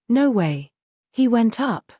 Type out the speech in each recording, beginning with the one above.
No way. He went up.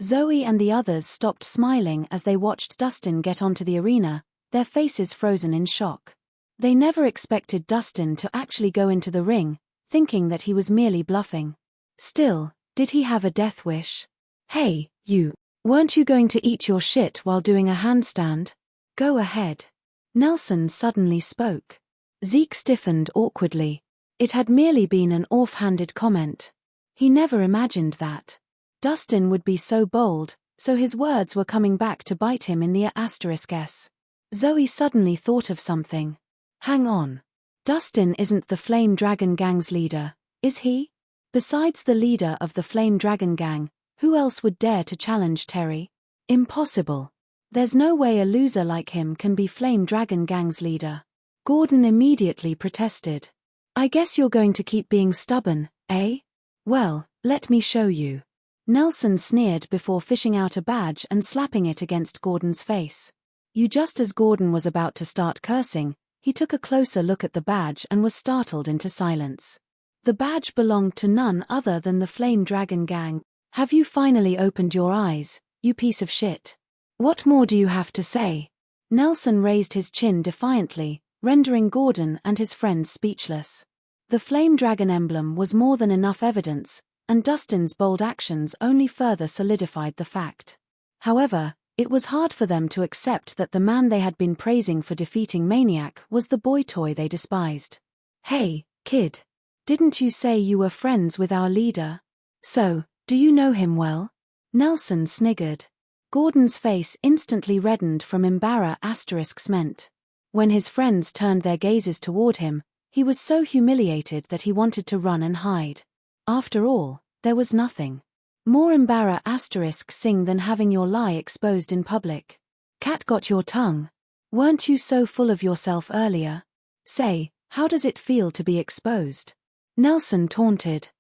Zoe and the others stopped smiling as they watched Dustin get onto the arena, their faces frozen in shock. They never expected Dustin to actually go into the ring, thinking that he was merely bluffing. Still, did he have a death wish? Hey, you. Weren't you going to eat your shit while doing a handstand? Go ahead. Nelson suddenly spoke. Zeke stiffened awkwardly. It had merely been an offhanded comment. He never imagined that Dustin would be so bold, so his words were coming back to bite him in the *s. Zoe suddenly thought of something. Hang on. Dustin isn't the Flame Dragon Gang's leader, is he? Besides the leader of the Flame Dragon Gang, who else would dare to challenge Terry? Impossible. There's no way a loser like him can be Flame Dragon Gang's leader. Gordon immediately protested. I guess you're going to keep being stubborn, eh? Well, let me show you. Nelson sneered before fishing out a badge and slapping it against Gordon's face. Just as Gordon was about to start cursing, he took a closer look at the badge and was startled into silence. The badge belonged to none other than the Flame Dragon Gang. Have you finally opened your eyes, you piece of shit? What more do you have to say? Nelson raised his chin defiantly, rendering Gordon and his friends speechless. The Flame Dragon emblem was more than enough evidence, and Dustin's bold actions only further solidified the fact. However, it was hard for them to accept that the man they had been praising for defeating Maniac was the boy toy they despised. Hey, kid. Didn't you say you were friends with our leader? So, do you know him well? Nelson sniggered. Gordon's face instantly reddened from embarrassment. When his friends turned their gazes toward him, he was so humiliated that he wanted to run and hide. After all, there was nothing more embarrassing than having your lie exposed in public. Cat got your tongue. Weren't you so full of yourself earlier? Say, how does it feel to be exposed? Nelson taunted.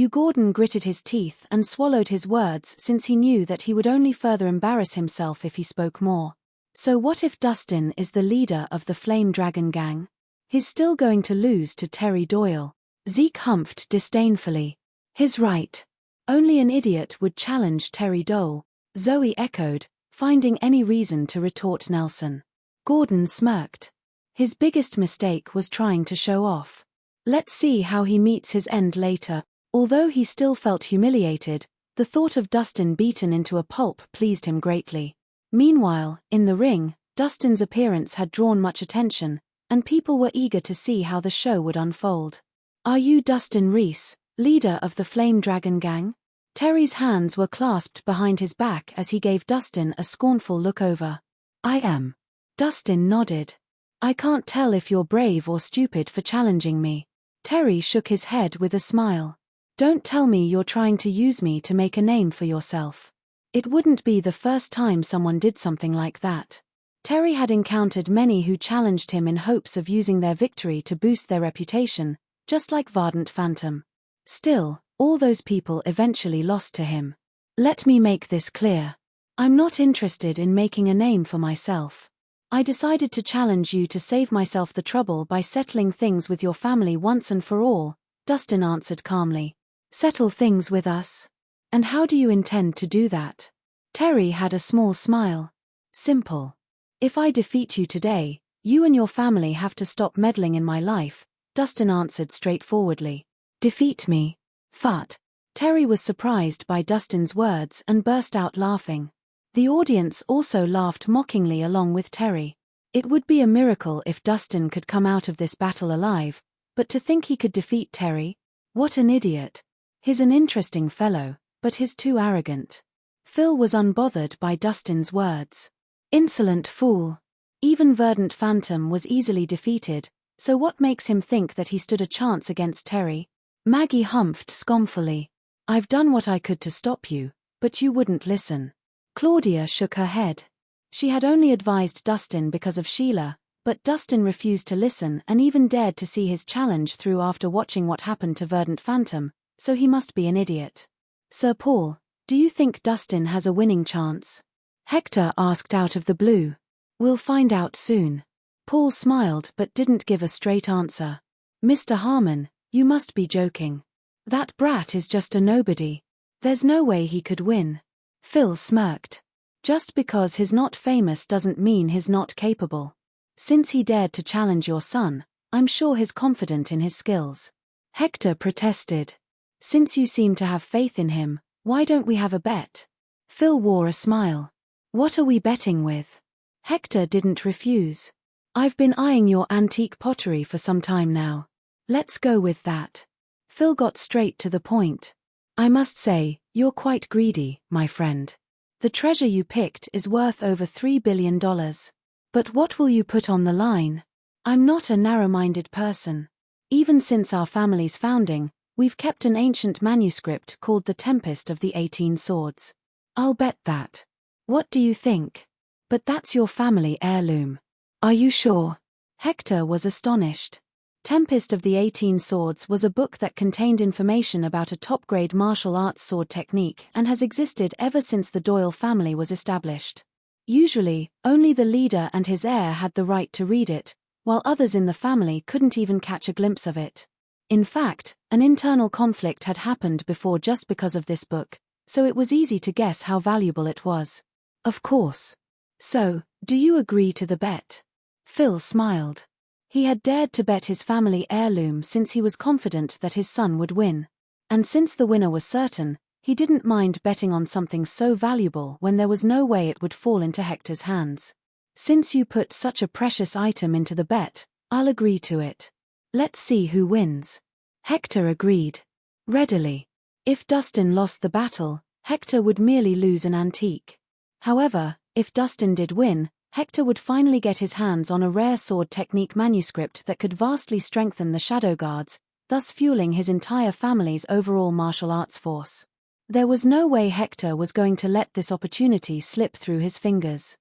Gordon gritted his teeth and swallowed his words since he knew that he would only further embarrass himself if he spoke more. So what if Dustin is the leader of the Flame Dragon Gang? He's still going to lose to Terry Doyle. Zeke humphed disdainfully. He's right. Only an idiot would challenge Terry Doyle, Zoe echoed, finding any reason to retort Nelson. Gordon smirked. His biggest mistake was trying to show off. Let's see how he meets his end later. Although he still felt humiliated, the thought of Dustin beaten into a pulp pleased him greatly. Meanwhile, in the ring, Dustin's appearance had drawn much attention, and people were eager to see how the show would unfold. Are you Dustin Rhys, leader of the Flame Dragon Gang? Terry's hands were clasped behind his back as he gave Dustin a scornful look over. I am. Dustin nodded. I can't tell if you're brave or stupid for challenging me. Terry shook his head with a smile. Don't tell me you're trying to use me to make a name for yourself. It wouldn't be the first time someone did something like that. Terry had encountered many who challenged him in hopes of using their victory to boost their reputation, just like Verdant Phantom. Still, all those people eventually lost to him. Let me make this clear. I'm not interested in making a name for myself. I decided to challenge you to save myself the trouble by settling things with your family once and for all, Dustin answered calmly. Settle things with us? And how do you intend to do that? Terry had a small smile. Simple. If I defeat you today, you and your family have to stop meddling in my life, Dustin answered straightforwardly. Defeat me? Fut. Terry was surprised by Dustin's words and burst out laughing. The audience also laughed mockingly along with Terry. It would be a miracle if Dustin could come out of this battle alive, but to think he could defeat Terry? What an idiot. He's an interesting fellow, but he's too arrogant. Phil was unbothered by Dustin's words. Insolent fool. Even Verdant Phantom was easily defeated, so what makes him think that he stood a chance against Terry? Maggie humphed scornfully. I've done what I could to stop you, but you wouldn't listen. Claudia shook her head. She had only advised Dustin because of Sheila, but Dustin refused to listen and even dared to see his challenge through after watching what happened to Verdant Phantom, so he must be an idiot. Sir Paul, do you think Dustin has a winning chance? Hector asked out of the blue. We'll find out soon. Paul smiled but didn't give a straight answer. Mr. Harmon, you must be joking. That brat is just a nobody. There's no way he could win. Phil smirked. Just because he's not famous doesn't mean he's not capable. Since he dared to challenge your son, I'm sure he's confident in his skills. Hector protested. Since you seem to have faith in him, why don't we have a bet? Phil wore a smile. What are we betting with? Hector didn't refuse. I've been eyeing your antique pottery for some time now. Let's go with that. Phil got straight to the point. I must say, you're quite greedy, my friend. The treasure you picked is worth over $3 billion. But what will you put on the line? I'm not a narrow-minded person. Even since our family's founding, we've kept an ancient manuscript called The Tempest of the 18 Swords. I'll bet that. What do you think? But that's your family heirloom. Are you sure? Hector was astonished. Tempest of the 18 Swords was a book that contained information about a top-grade martial arts sword technique and has existed ever since the Doyle family was established. Usually, only the leader and his heir had the right to read it, while others in the family couldn't even catch a glimpse of it. In fact, an internal conflict had happened before just because of this book, so it was easy to guess how valuable it was. Of course. So, do you agree to the bet? Phil smiled. He had dared to bet his family heirloom since he was confident that his son would win. And since the winner was certain, he didn't mind betting on something so valuable when there was no way it would fall into Hector's hands. Since you put such a precious item into the bet, I'll agree to it. Let's see who wins. Hector agreed. Readily. If Dustin lost the battle, Hector would merely lose an antique. However, if Dustin did win, Hector would finally get his hands on a rare sword technique manuscript that could vastly strengthen the Shadow Guards, thus fueling his entire family's overall martial arts force. There was no way Hector was going to let this opportunity slip through his fingers.